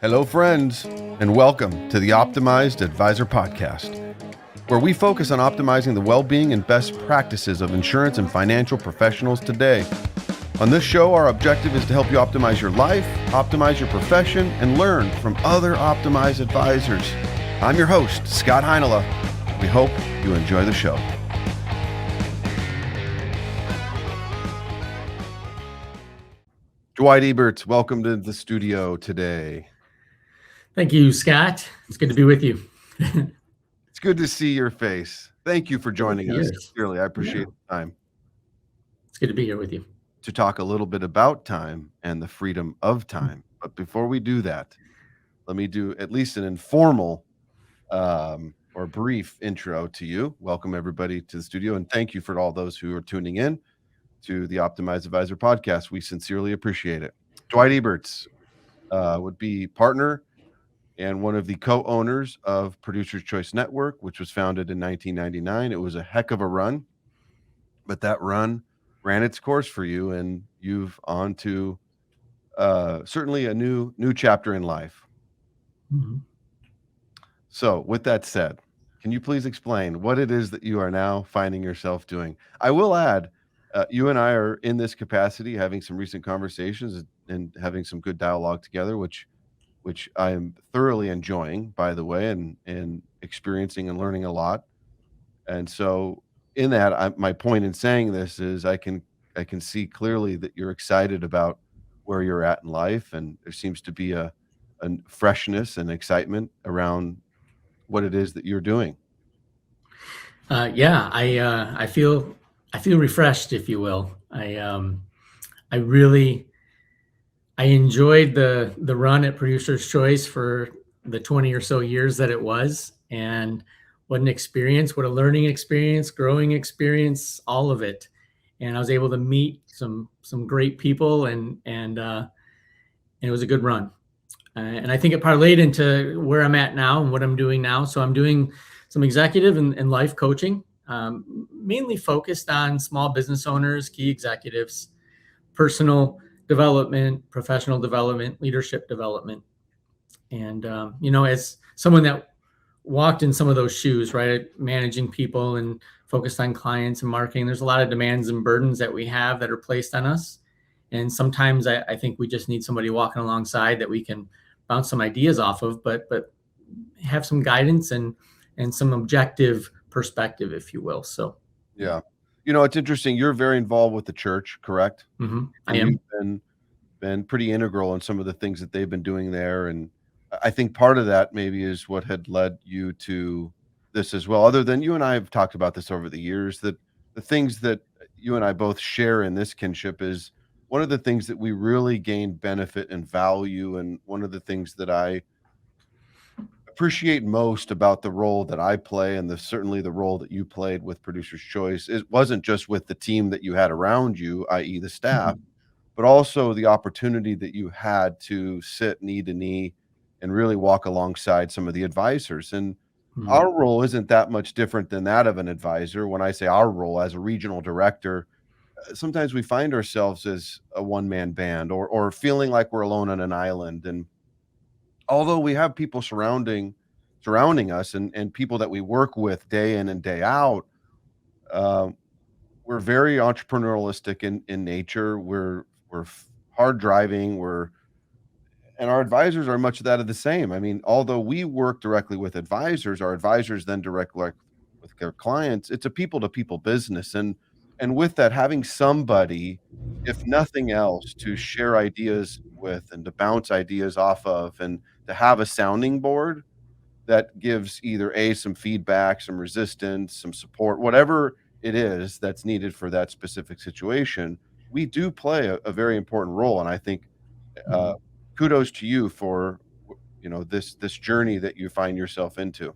Hello, friends, and welcome to the Optimized Advisor Podcast, where we focus on optimizing the well-being and best practices of insurance and financial professionals today. On this show, our objective is to help you optimize your life, optimize your profession, and learn from other optimized advisors. I'm your host, Scott Heinela. We hope you enjoy the show. Dwight Eberts, welcome to the studio today. Thank you, Scott. It's good to be with you. It's good to see your face. Thank you for joining us. Sincerely, I appreciate the time. It's good to be here with you. To talk a little bit about time and the freedom of time. But before we do that, let me do at least an informal or brief intro to you. Welcome everybody to the studio, and thank you for all those who are tuning in to the Optimized Advisor Podcast. We sincerely appreciate it. Dwight Eberts would be partner and one of the co-owners of Producer's Choice Network, which was founded in 1999. It was a heck of a run, but that run ran its course for you, and you've on to certainly a new chapter in life. Mm-hmm. So with that said, can you please explain what it is that you are now finding yourself doing? I will add, you and I are in this capacity having some recent conversations and having some good dialogue together, which I am thoroughly enjoying, by the way, and experiencing and learning a lot. And so in that, my point in saying this is I can see clearly that you're excited about where you're at in life, and there seems to be a freshness and excitement around what it is that you're doing. I feel refreshed, if you will. I enjoyed the run at Producer's Choice for the 20 or so years that it was, and what an experience, what a learning experience, growing experience, all of it. And I was able to meet some great people, and it was a good run. And I think it parlayed into where I'm at now and what I'm doing now. So I'm doing some executive and life coaching, mainly focused on small business owners, key executives, personal development, professional development, leadership development. And, as someone that walked in some of those shoes, right, managing people and focused on clients and marketing, there's a lot of demands and burdens that we have that are placed on us. And sometimes I think we just need somebody walking alongside that we can bounce some ideas off of, but have some guidance and some objective perspective, if you will. So, yeah. It's interesting. You're very involved with the church, correct? Mm-hmm. I am. You've been pretty integral in some of the things that they've been doing there. And I think part of that maybe is what had led you to this as well. Other than you and I have talked about this over the years, that the things that you and I both share in this kinship is one of the things that we really gain benefit and value. And one of the things that I appreciate most about the role that I play, and certainly the role that you played with Producer's Choice, it wasn't just with the team that you had around you, i.e. the staff, Mm-hmm. but also the opportunity that you had to sit knee to knee and really walk alongside some of the advisors. And Mm-hmm. our role isn't that much different than that of an advisor. When I say our role as a regional director, sometimes we find ourselves as a one-man band or feeling like we're alone on an island. And although we have people surrounding us and people that we work with day in and day out, we're very entrepreneurialistic in nature. We're hard driving. And our advisors are much of that of the same. I mean, although we work directly with advisors, our advisors then directly with their clients. It's a people-to-people business, and with that, having somebody, if nothing else, to share ideas with and to bounce ideas off of, and to have a sounding board that gives either some feedback, some resistance, some support, whatever it is that's needed for that specific situation, we do play a very important role. And I think kudos to you for this journey that you find yourself into.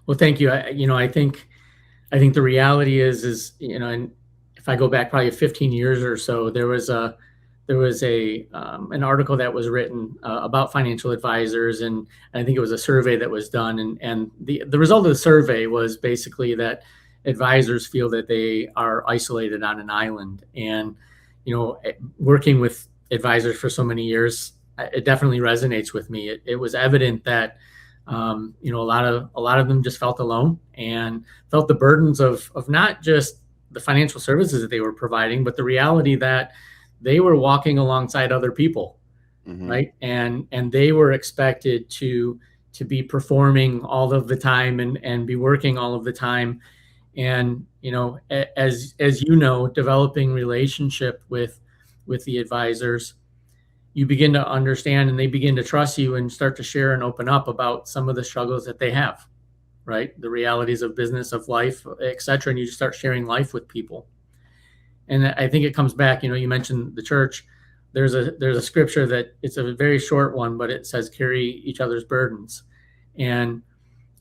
Well, thank you. I think the reality is and if I go back probably 15 years or so, there was an article that was written about financial advisors, and I think it was a survey that was done, and the result of the survey was basically that advisors feel that they are isolated on an island. And working with advisors for so many years, it definitely resonates with me. It was evident that you know, a lot of them just felt alone and felt the burdens of not just the financial services that they were providing, but the reality that they were walking alongside other people, Hmm. right? And they were expected to be performing all of the time and be working all of the time. And you know, as you know, developing relationship with the advisors, you begin to understand and they begin to trust you and start to share and open up about some of the struggles that they have, right? The realities of business, of life, etc. And you just start sharing life with people. And I think it comes back, you know, you mentioned the church. There's a scripture that it's a very short one, but it says carry each other's burdens. And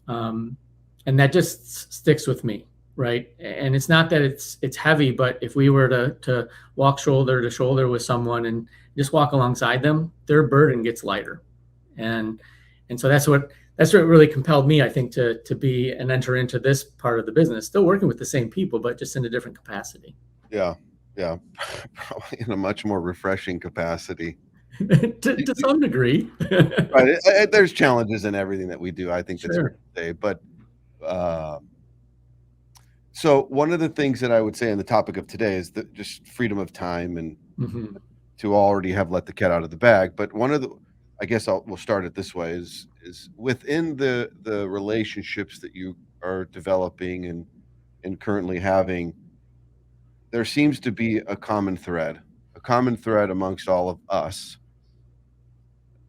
um, and that just sticks with me, right? And it's not that it's heavy, but if we were to walk shoulder to shoulder with someone and just walk alongside them, their burden gets lighter. And and so that's what really compelled me, I think, to be and enter into this part of the business, still working with the same people, but just in a different capacity. Yeah, yeah, probably in a much more refreshing capacity. To some degree. Right, there's challenges in everything that we do. I think that's fair Sure. to say, but uh, so one of the things that I would say on the topic of today is that just freedom of time and Hmm. to already have let the cat out of the bag. But one of the, I guess we'll start it this way is within the relationships that you are developing and currently having, there seems to be a common thread amongst all of us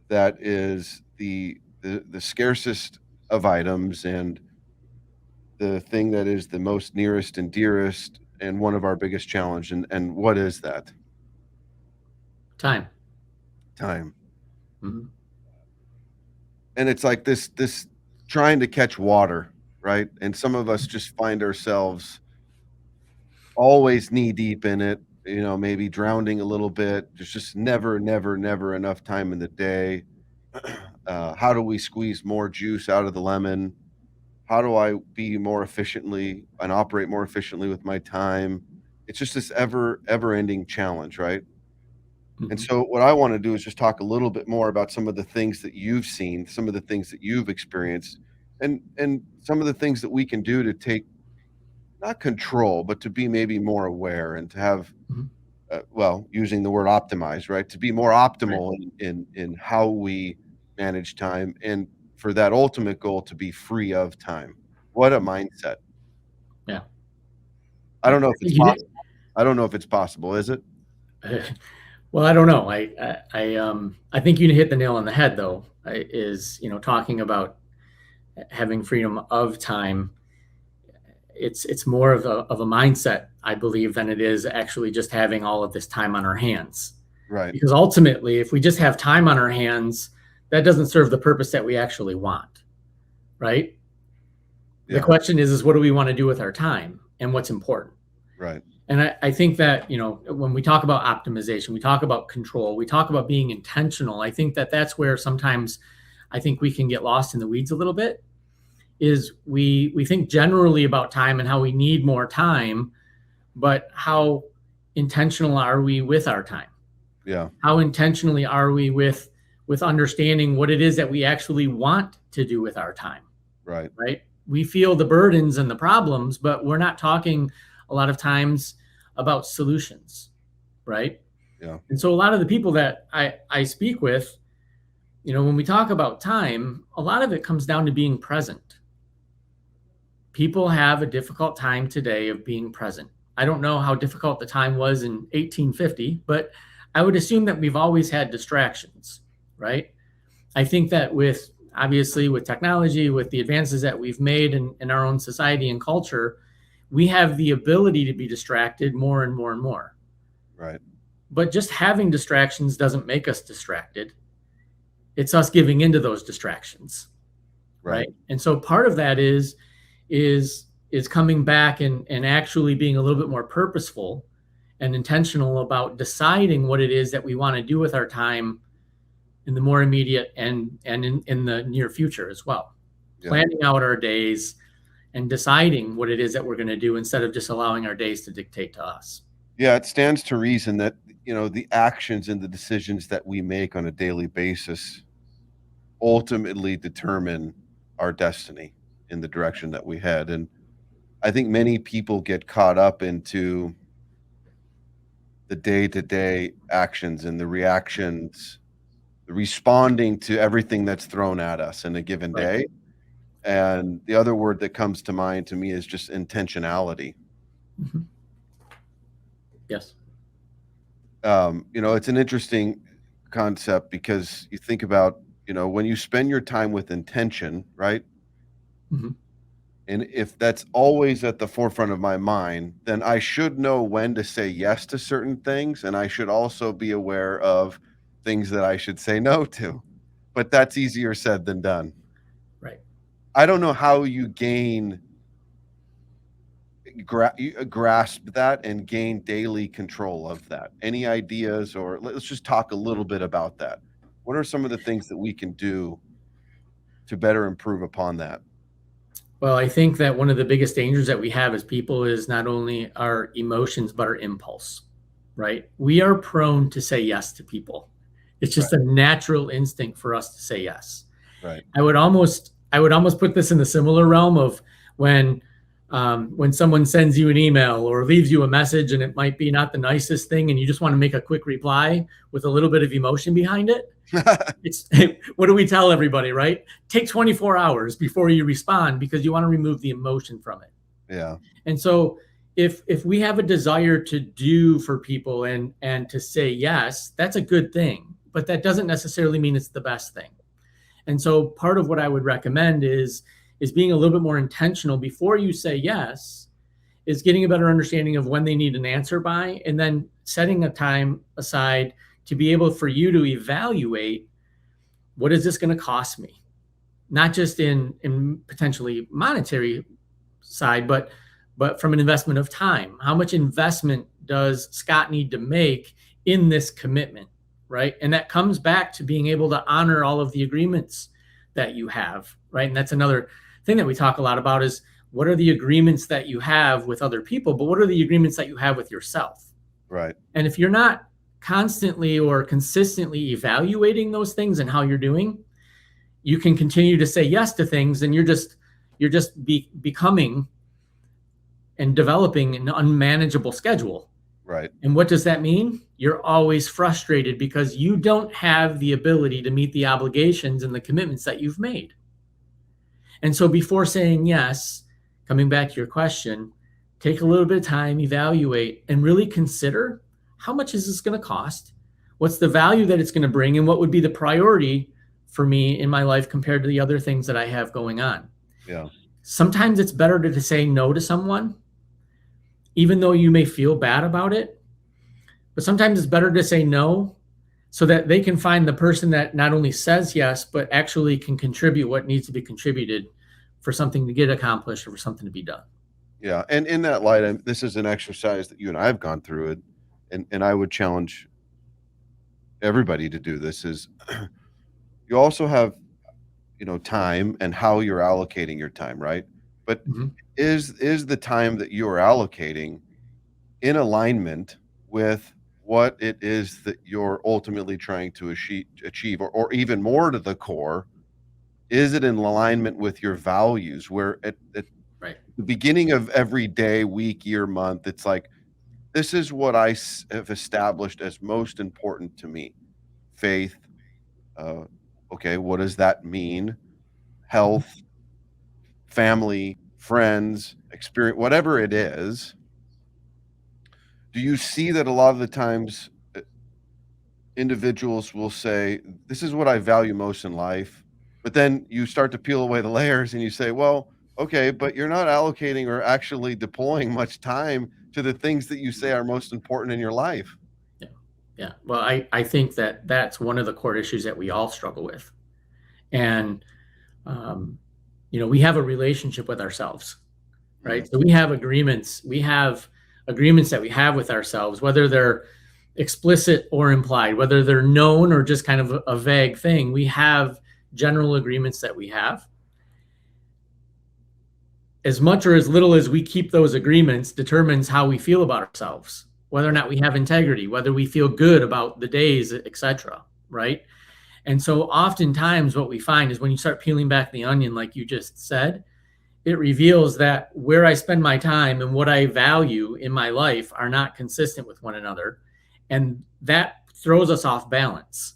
that is the scarcest of items and the thing that is the most nearest and dearest and one of our biggest challenge. And what is that? Time. Time. Hmm. And it's like this trying to catch water, right? And some of us just find ourselves always knee deep in it, you know, maybe drowning a little bit. There's just never enough time in the day. How do we squeeze more juice out of the lemon? How do I be more efficiently and operate more efficiently with my time? It's just this ever ending challenge, right? And Hmm. so what I want to do is just talk a little bit more about some of the things that you've seen, some of the things that you've experienced, and some of the things that we can do to take not control, but to be maybe more aware and to have Hmm. well, using the word optimize, right? To be more Right. optimal in how we manage time and for that ultimate goal to be free of time. What a mindset. Yeah. I don't know I if it's think you possible. I don't know if it's possible, is it? did. Well, I don't know. I think you hit the nail on the head, though. Is, you know, talking about having freedom of time. It's more of a mindset, I believe, than it is actually just having all of this time on our hands. Right. Because ultimately, if we just have time on our hands, that doesn't serve the purpose that we actually want, right? The Yeah, question is what do we want to do with our time and what's important? right. And I think that, you know, when we talk about optimization, we talk about control, we talk about being intentional. I think that that's where sometimes I think we can get lost in the weeds a little bit. Is we think generally about time and how we need more time, but how intentional are we with our time? Yeah, How intentionally are we with understanding what it is that we actually want to do with our time? right. Right? We feel the burdens and the problems, but we're not talking a lot of times about solutions, right? Yeah, And so a lot of the people that I speak with, you know, when we talk about time, a lot of it comes down to being present. People have a difficult time today of being present. I don't know how difficult the time was in 1850, but I would assume that we've always had distractions, right? I think that with obviously with technology, with the advances that we've made in our own society and culture, we have the ability to be distracted more and more and more. right, But just having distractions doesn't make us distracted. It's us giving into those distractions, right. right? And so part of that is coming back and actually being a little bit more purposeful and intentional about deciding what it is that we want to do with our time in the more immediate and in the near future as well. Yeah, Planning out our days and deciding what it is that we're going to do instead of just allowing our days to dictate to us. Yeah, it stands to reason that, the actions and the decisions that we make on a daily basis ultimately determine our destiny in the direction that we head. And I think many people get caught up into the day-to-day actions and the reactions, the responding to everything that's thrown at us in a given Right. day. And the other word that comes to mind to me is just intentionality. Mm-hmm. Yes. It's an interesting concept because you think about, when you spend your time with intention, right? Mm-hmm. And if that's always at the forefront of my mind, then I should know when to say yes to certain things. And I should also be aware of things that I should say no to. But that's easier said than done. Right. I don't know how you grasp that and gain daily control of that. Any ideas, or let's just talk a little bit about that. What are some of the things that we can do to better improve upon that? Well, I think that one of the biggest dangers that we have as people is not only our emotions, but our impulse, right? We are prone to say yes to people. It's just Right, a natural instinct for us to say yes. right. I would almost put this in the similar realm of when when someone sends you an email or leaves you a message and it might be not the nicest thing and you just want to make a quick reply with a little bit of emotion behind it. It's what do we tell everybody, right? Take 24 hours before you respond because you want to remove the emotion from it. Yeah, And so if we have a desire to do for people and to say yes, that's a good thing, but that doesn't necessarily mean it's the best thing. And so part of what I would recommend is being a little bit more intentional before you say yes, is getting a better understanding of when they need an answer by, and then setting a time aside to be able for you to evaluate what is this going to cost me, not just in potentially monetary side, but from an investment of time. How much investment does Scott need to make in this commitment, right? And that comes back to being able to honor all of the agreements that you have, right? And that's another thing that we talk a lot about is what are the agreements that you have with other people, but what are the agreements that you have with yourself? right, And if you're not constantly or consistently evaluating those things and how you're doing, you can continue to say yes to things, and you're just becoming and developing an unmanageable schedule. right. And what does that mean? You're always frustrated because you don't have the ability to meet the obligations and the commitments that you've made. And so before saying yes, coming back to your question, take a little bit of time, evaluate, and really consider how much is this going to cost? What's the value that it's going to bring? And what would be the priority for me in my life compared to the other things that I have going on? Yeah, Sometimes it's better to say no to someone, even though you may feel bad about it. But sometimes it's better to say no so that they can find the person that not only says yes, but actually can contribute what needs to be contributed for something to get accomplished or for something to be done. yeah. And in that light, this is an exercise that you and I have gone through it, and I would challenge everybody to do this. Is you also have, time and how you're allocating your time, right? But Mhm. is the time that you are allocating in alignment with what it is that you're ultimately trying to achieve, or even more to the core, is it in alignment with your values? Where at Right. the beginning of every day, week, year, month, it's like, this is what have established as most important to me. Faith. Uh, okay, what does that mean? Mhm. Health, family, friends, experience, whatever it is. Do you see that a lot of the times individuals will say, "This is what I value most in life," but then you start to peel away the layers and you say, "Well, okay, but you're not allocating or actually deploying much time to the things that you say are most important in your life." Yeah. Yeah. Well, I think that that's one of the core issues that we all struggle with. And, um, we have a relationship with ourselves, right? Mm, So we have agreements that we have with ourselves, whether they're explicit or implied, whether they're known or just kind of a vague thing. We have general agreements that we have. As much or as little as we keep those agreements determines how we feel about ourselves. whether or not we have integrity, whether we feel good about the days, etc. Right? And so oftentimes what we find is when you start peeling back the onion, like you just said, it reveals that where I spend my time and what I value in my life are not consistent with one another. And that throws us off balance.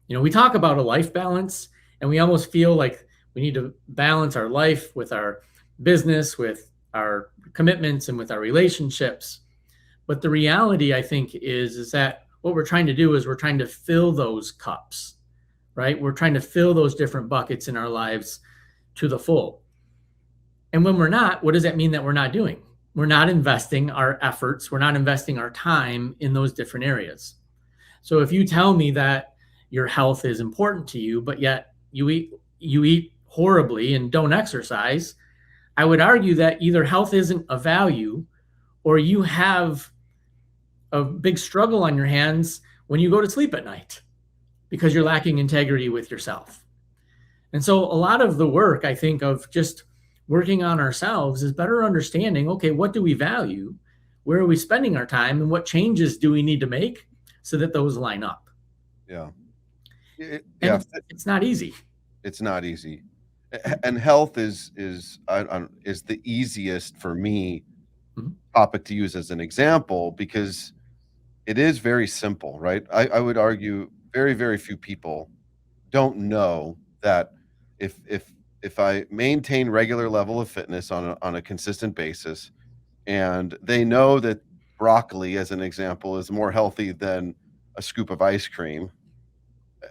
We talk about a life balance, and we almost feel like we need to balance our life with our business, with our commitments, and with our relationships. But the reality, I think, is that what we're trying to do is we're trying to fill those cups, right? We're trying to fill those different buckets in our lives to the full. And when we're not, what does that mean that we're not doing? We're not investing our efforts, we're not investing our time in those different areas. So if you tell me that your health is important to you, but yet you eat horribly and don't exercise, I would argue that either health isn't a value, or you have a big struggle on your hands when you go to sleep at night because you're lacking integrity with yourself. And so a lot of the work, I think, of just working on ourselves is better understanding, okay, what do we value? Where are we spending our time? And what changes do we need to make so that those line up? Yeah. It's not easy. It's not easy. And health is the easiest for me topic to use as an example, because it is very simple, right? I would argue very, very few people don't know that if I maintain regular level of fitness on a consistent basis, and they know that broccoli, as an example, is more healthy than a scoop of ice cream,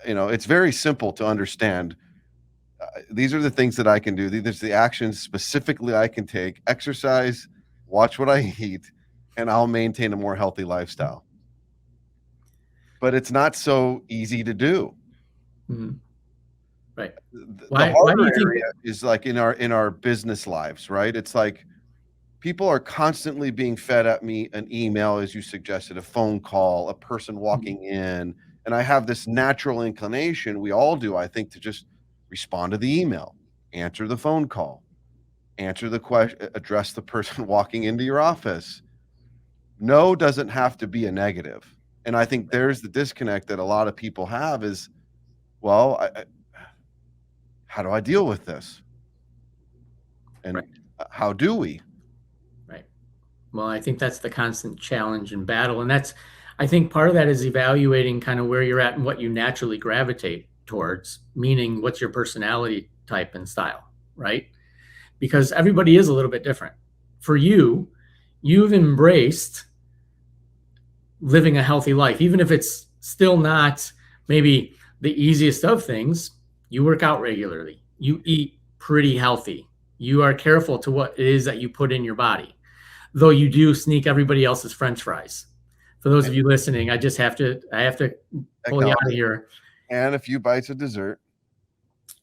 it's very simple to understand. These are the things that I can do. These are the actions specifically I can take: exercise, watch what I eat, and I'll maintain a more healthy lifestyle. But it's not so easy to do. Mm-hmm. Right. The harder area is like in our business lives, right? It's like people are constantly being fed at me an email, as you suggested, a phone call, a person walking in, and I have this natural inclination, we all do, I think, to just respond to the email, answer the phone call, answer the question, address the person walking into your office. No doesn't have to be a negative. And I think there's the disconnect that a lot of people have is, well, how do I deal with this? And how do we? Right. Well, I think that's the constant challenge and battle. And I think part of that is evaluating kind of where you're at and what you naturally gravitate towards, meaning what's your personality type and style, right? Because everybody is a little bit different. For you, you've embraced living a healthy life, even if it's still not maybe the easiest of things. You work out regularly, you eat pretty healthy, you are careful to what it is that you put in your body, though you do sneak everybody else's French fries. For those of you listening, I have to pull you out of here. And a few bites of dessert.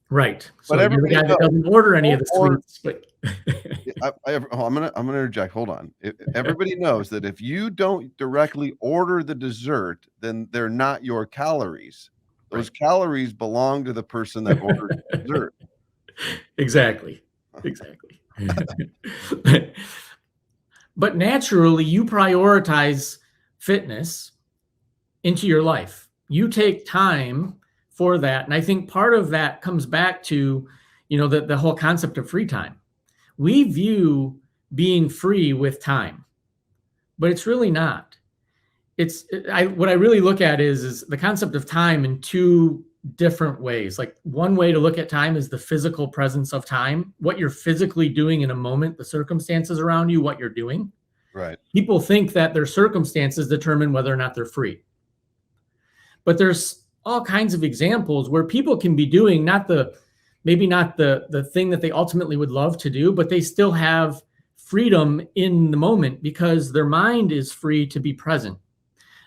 Right. So you're the guy that doesn't order any of the sweets. But I'm gonna interject. Hold on. Everybody knows that if you don't directly order the dessert, then they're not your calories. Those calories belong to the person that ordered the dessert. Exactly. But naturally, you prioritize fitness into your life. You take time for that. And I think part of that comes back to, the whole concept of free time. We view being free with time, but it's really not. What I really look at is the concept of time in two different ways. Like, one way to look at time is the physical presence of time, what you're physically doing in a moment, the circumstances around you, what you're doing. Right. People think that their circumstances determine whether or not they're free. But there's all kinds of examples where people can be doing maybe not the thing that they ultimately would love to do, but they still have freedom in the moment because their mind is free to be present.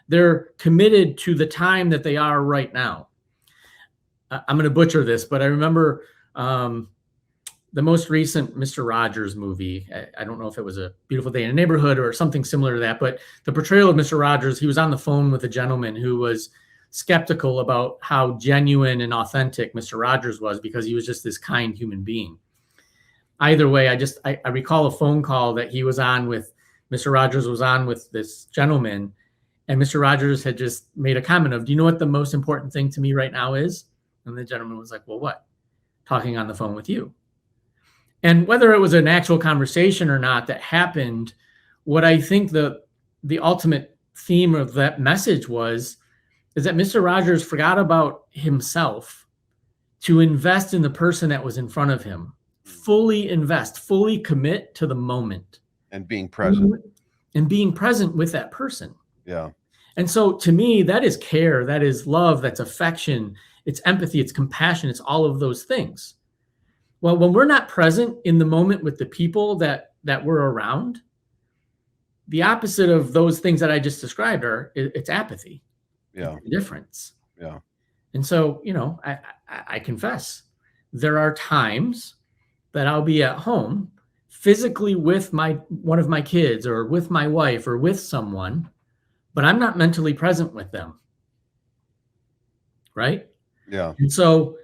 They're committed to the time that they are right now. I'm going to butcher this, but I remember the most recent Mr. Rogers movie. I don't know if it was A Beautiful Day in a Neighborhood or something similar to that, but the portrayal of Mr. Rogers, he was on the phone with a gentleman who was skeptical about how genuine and authentic Mr. Rogers was because he was just this kind human being. Either way, I recall a phone call that he was on with Mr. Rogers was on with this gentleman, and Mr. Rogers had just made a comment of, "Do you know what the most important thing to me right now is?" And the gentleman was like, "Well, what?" "Talking on the phone with you." And whether it was an actual conversation or not that happened, what I think the ultimate theme of that message was is that Mr. Rogers forgot about himself to invest in the person that was in front of him. Fully invest, fully commit to the moment And being present. and being present with that person. Yeah. And so to me, that is care, that is love, that's affection, it's empathy, it's compassion, it's all of those things. Well, when we're not present in the moment with the people that we're around, the opposite of those things that I just described it's apathy. Yeah. It's indifference. Yeah. And so, I confess there are times that I'll be at home physically with one of my kids or with my wife or with someone, but I'm not mentally present with them. Right? Yeah. And so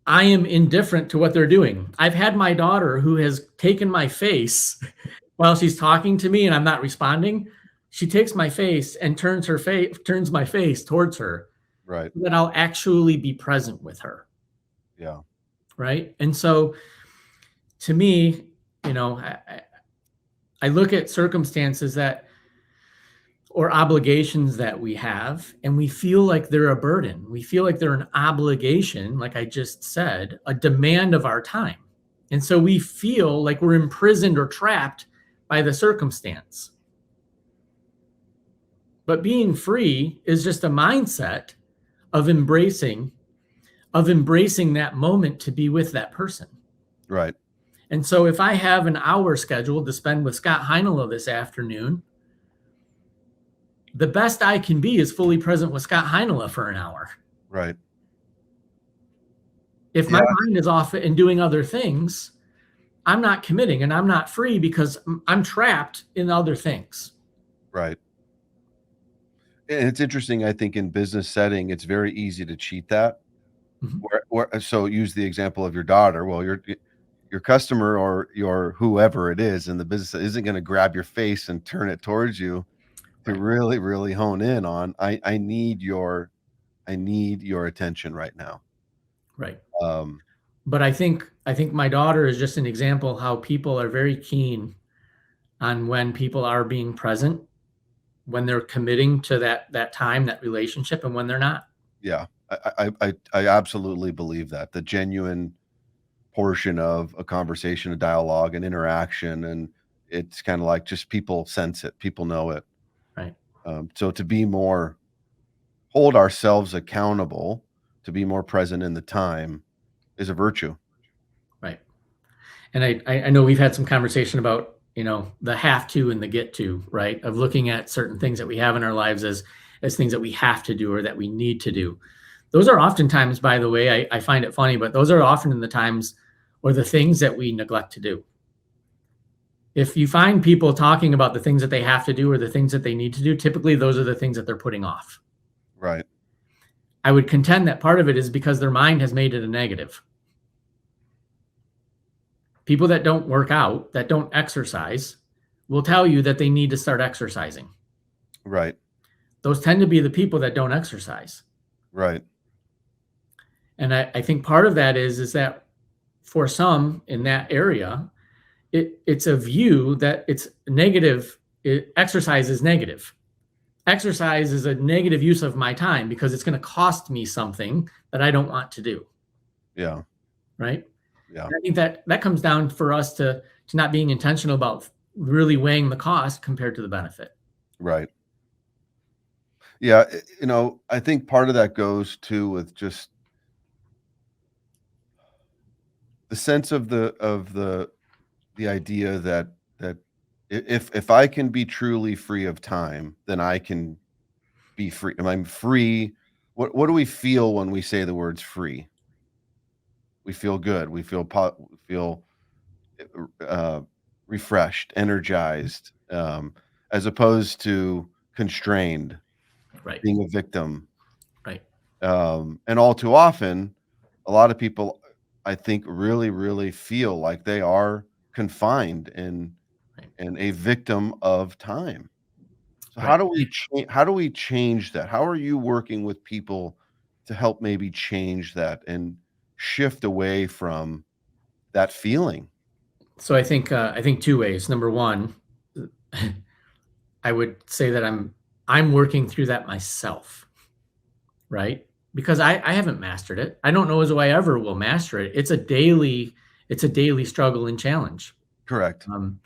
I am indifferent to what they're doing. I've had my daughter who has taken my face while she's talking to me and I'm not responding. She takes my face and turns my face towards her Right. so that I'll actually be present with her. Yeah. Right. And so to me, I look at circumstances or obligations that we have, and we feel like they're a burden. We feel like they're an obligation, like I just said, a demand of our time. And so we feel like we're imprisoned or trapped by the circumstance. But being free is just a mindset of embracing that moment to be with that person. Right. And so if I have an hour scheduled to spend with Scott Heinele this afternoon, the best I can be is fully present with Scott Heinele for an hour. Right. If my mind is off and doing other things, I'm not committing and I'm not free because I'm trapped in other things. Right. And it's interesting, I think in business setting, it's very easy to cheat that. So use the example of your daughter. Well, your customer or your whoever it is in the business isn't going to grab your face and turn it towards you to really, really hone in on, I need your attention right now. Right. But I think my daughter is just an example how people are very keen on when people are being present, when they're committing to that time, that relationship, and when they're not. Yeah. I absolutely believe that. The genuine portion of a conversation, a dialogue, an interaction, and it's kind of like just people sense it, people know it. Right. So to hold ourselves accountable, to be more present in the time is a virtue. Right. And I know we've had some conversation about, the have to and the get to, right? Of looking at certain things that we have in our lives as things that we have to do or that we need to do. Those are oftentimes, by the way, I find it funny, but those are often in the times or the things that we neglect to do. If you find people talking about the things that they have to do or the things that they need to do, typically those are the things that they're putting off. Right. I would contend that part of it is because their mind has made it a negative. People that don't work out, that don't exercise, will tell you that they need to start exercising. Right. Those tend to be the people that don't exercise. Right. And I think part of that is that for some in that area, it's a view that it's negative. Exercise is negative. Exercise is a negative use of my time because it's going to cost me something that I don't want to do. Yeah. Right. Yeah. And I think that comes down for us to not being intentional about really weighing the cost compared to the benefit. Right. Yeah. I think part of that goes too with just the sense of the idea that if I can be truly free of time, then I can be free. Am I free? What do we feel when we say the words free? We feel good. We feel refreshed, energized, as opposed to constrained, Right. being a victim. Right. And all too often, a lot of people, I think, really, really feel like they are confined in Right. and a victim of time. So Right. how do we change that? How are you working with people to help maybe change that and shift away from that feeling? So I think two ways. Number one, I would say that I'm working through that myself, right? Because I haven't mastered it. I don't know as though I ever will master it. It's a daily struggle and challenge. Correct. Um,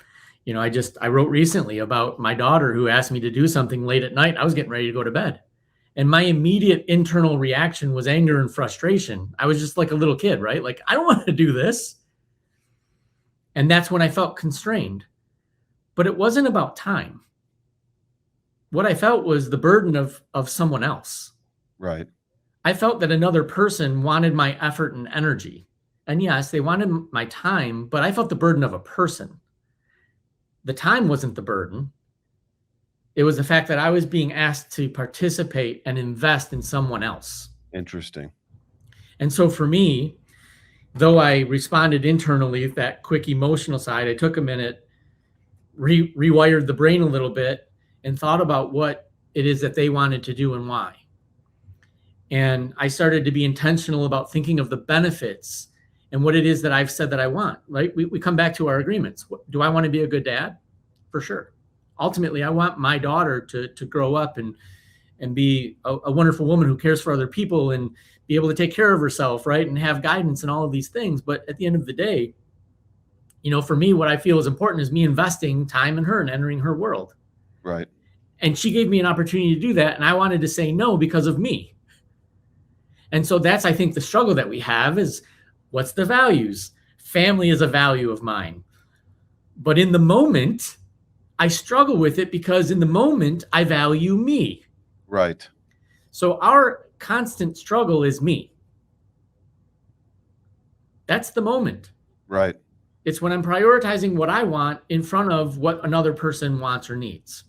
I wrote recently about my daughter who asked me to do something late at night. I was getting ready to go to bed. And my immediate internal reaction was anger and frustration. I was just like a little kid, right? Like, I don't want to do this. And that's when I felt constrained. But it wasn't about time. What I felt was the burden of someone else. Right. I felt that another person wanted my effort and energy. And yes, they wanted my time, but I felt the burden of a person. The time wasn't the burden. It was the fact that I was being asked to participate and invest in someone else. Interesting. And so for me, though I responded internally with that quick emotional side, I took a minute, rewired the brain a little bit, and thought about what it is that they wanted to do and why. And I started to be intentional about thinking of the benefits and what it is that I've said that I want, right? We come back to our agreements. Do I want to be a good dad? For sure. Ultimately, I want my daughter to grow up and be a wonderful woman who cares for other people and be able to take care of herself, right? And have guidance and all of these things. But at the end of the day, for me, what I feel is important is me investing time in her and entering her world. Right. And she gave me an opportunity to do that. And I wanted to say no because of me. And so that's, I think, the struggle that we have is what's the values? Family is a value of mine. But in the moment, I struggle with it because in the moment, I value me. Right. So our constant struggle is me. That's the moment. Right. It's when I'm prioritizing what I want in front of what another person wants or needs.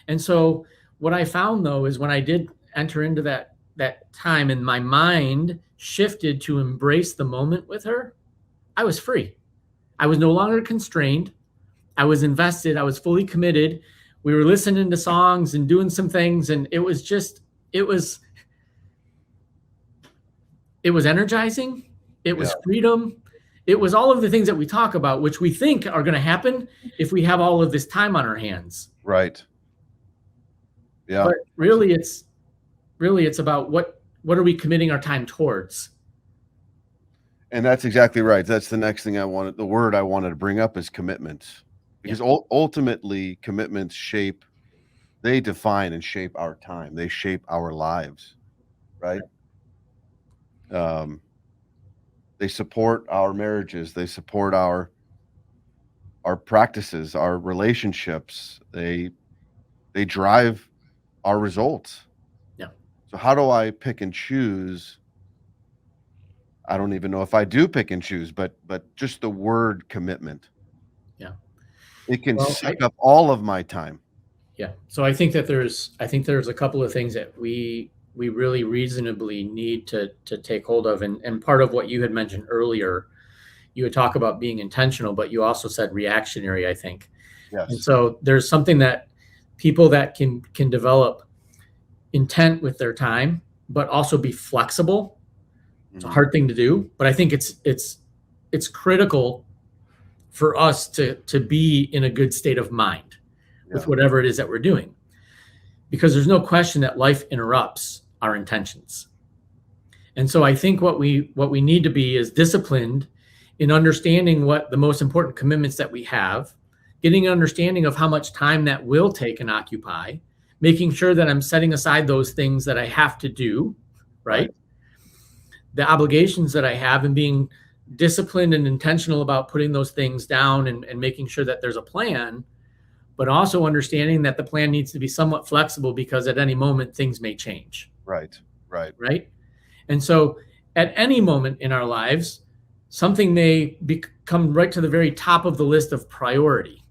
And so what I found, though, is when I did enter into that time and my mind shifted to embrace the moment with her, I was free. I was no longer constrained. I was invested. I was fully committed. We were listening to songs and doing some things. And it was energizing. It was freedom. It was all of the things that we talk about, which we think are going to happen if we have all of this time on our hands. Right. Yeah. But really it's about what are we committing our time towards? And that's exactly right. That's the next thing the word I wanted to bring up is commitment. Because ultimately commitments they define and shape our time. They shape our lives, right? They support our marriages. They support our practices, our relationships. They drive our results. Yeah. So how do I pick and choose? I don't even know if I do pick and choose, but just the word commitment. Yeah. It can suck up all of my time. Yeah. So I think there's a couple of things that we really reasonably need to take hold of. And part of what you had mentioned earlier, you would talk about being intentional, but you also said reactionary, I think. Yes. And so there's something that people that can develop intent with their time, but also be flexible. It's a hard thing to do, but I think it's critical for us to be in a good state of mind with whatever it is that we're doing, because there's no question that life interrupts our intentions. And so I think what we need to be is disciplined in understanding what the most important commitments that we have, getting an understanding of how much time that will take and occupy, making sure that I'm setting aside those things that I have to do, right? The obligations that I have, and being disciplined and intentional about putting those things down and making sure that there's a plan, but also understanding that the plan needs to be somewhat flexible because at any moment things may change. Right. And so at any moment in our lives, something may come right to the very top of the list of priority.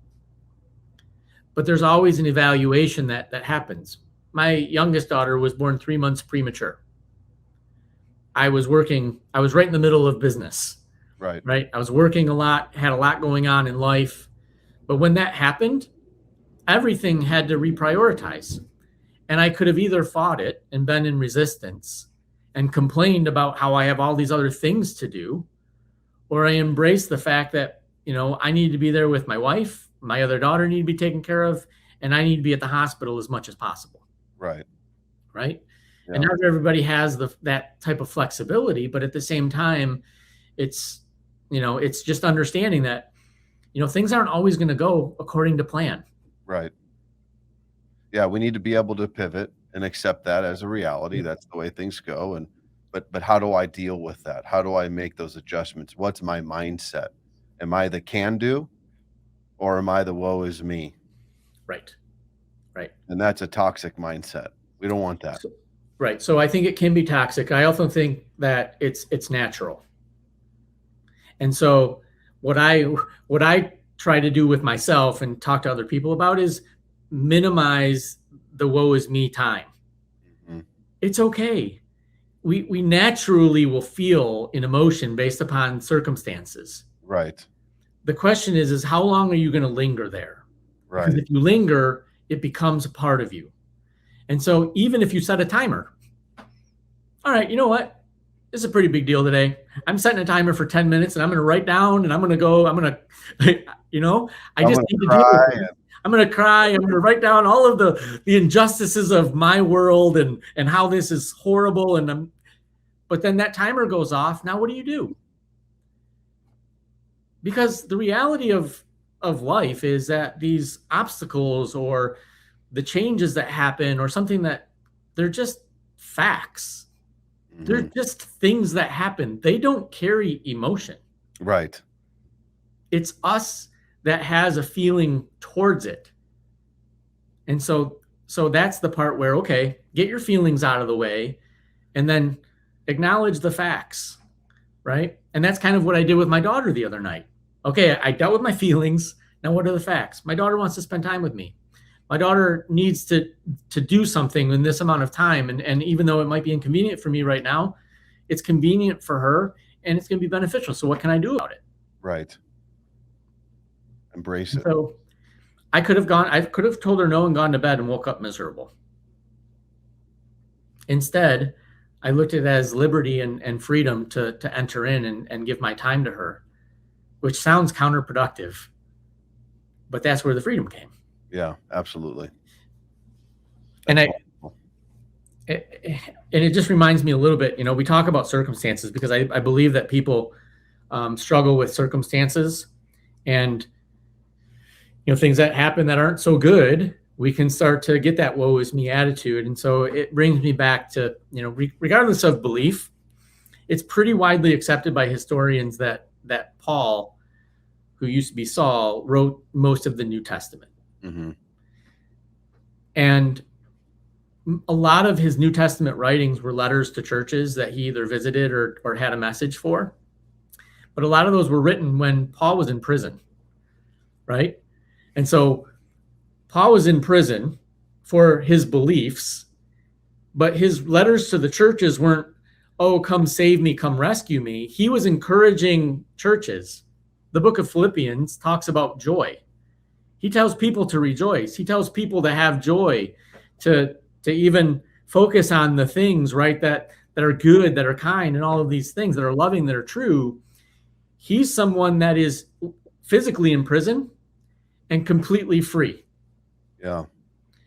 But there's always an evaluation that happens. My youngest daughter was born 3 months premature. I was right in the middle of business. Right. I was working a lot, had a lot going on in life. But when that happened, everything had to reprioritize. And I could have either fought it and been in resistance and complained about how I have all these other things to do, or I embraced the fact that, I need to be there with my wife, my other daughter need to be taken care of, and I need to be at the hospital as much as possible. Right. Right. Yeah. And not everybody has that type of flexibility, but at the same time, it's just understanding that, things aren't always going to go according to plan. Right. Yeah, we need to be able to pivot and accept that as a reality. That's the way things go. But how do I deal with that? How do I make those adjustments? What's my mindset? Am I the can do, or am I the woe is me? Right. And that's a toxic mindset. We don't want that. Right. So I think it can be toxic. I also think that it's natural. And so what I try to do with myself and talk to other people about is minimize the woe is me time. Mm-hmm. It's okay. We naturally will feel an emotion based upon circumstances. Right. The question is how long are you going to linger there? Right. Because if you linger, it becomes a part of you. And so even if you set a timer, all right, you know what? This is a pretty big deal today. I'm setting a timer for 10 minutes and I'm going to write down and I'm going to go, I'm going to, I just need to do it. I'm going to cry. I'm going to write down all of the injustices of my world and how this is horrible. But then that timer goes off. Now what do? Because the reality of life is that these obstacles or the changes that happen or something that they're just facts. Mm-hmm. They're just things that happen. They don't carry emotion. Right. It's us that has a feeling towards it. And so that's the part where, okay, get your feelings out of the way and then acknowledge the facts, right? And that's kind of what I did with my daughter the other night. Okay, I dealt with my feelings. Now what are the facts? My daughter wants to spend time with me. My daughter needs to do something in this amount of time. And even though it might be inconvenient for me right now, it's convenient for her and it's going to be beneficial. So what can I do about it? Right. Embrace it. So I could have told her no and gone to bed and woke up miserable. Instead, I looked at it as liberty and freedom to enter in and give my time to her, which sounds counterproductive, but that's where the freedom came. Yeah, absolutely. And it just reminds me a little bit, we talk about circumstances because I believe that people struggle with circumstances and, things that happen that aren't so good, we can start to get that woe is me attitude. And so it brings me back to, regardless of belief, it's pretty widely accepted by historians that Paul, who used to be Saul, wrote most of the New Testament. Mm-hmm. And a lot of his New Testament writings were letters to churches that he either visited or had a message for. But a lot of those were written when Paul was in prison, right? And so Paul was in prison for his beliefs, but his letters to the churches weren't, oh, come save me, come rescue me. He was encouraging churches. The book of Philippians talks about joy. He tells people to rejoice. He tells people to have joy, to even focus on the things, right, that are good, that are kind, and all of these things that are loving, that are true. He's someone that is physically in prison and completely free. Yeah.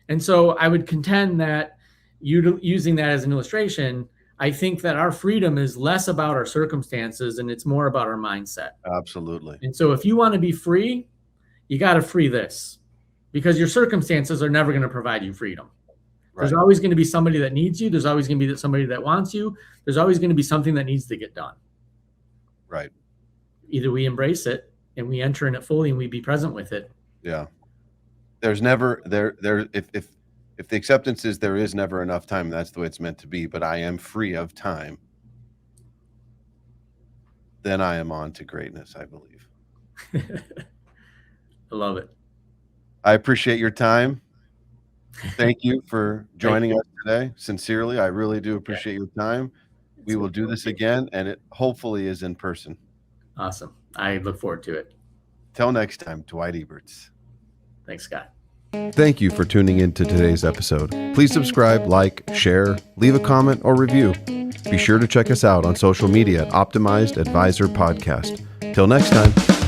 And so I would contend that using that as an illustration, I think that our freedom is less about our circumstances and it's more about our mindset. Absolutely. And so if you want to be free, you got to free this, because your circumstances are never going to provide you freedom. Right. There's always going to be somebody that needs you. There's always going to be somebody that wants you. There's always going to be something that needs to get done. Right. Either we embrace it and we enter in it fully and we be present with it. Yeah. There's never if the acceptance is there is never enough time, that's the way it's meant to be, but I am free of time, then I am on to greatness, I believe. I love it. I appreciate your time. Thank you for joining us today. Sincerely, I really do appreciate your time. We will do this again, and it hopefully is in person. Awesome. I look forward to it. Till next time, Dwight Eberts. Thanks, Scott. Thank you for tuning in to today's episode. Please subscribe, like, share, leave a comment, or review. Be sure to check us out on social media at Optimized Advisor Podcast. Till next time.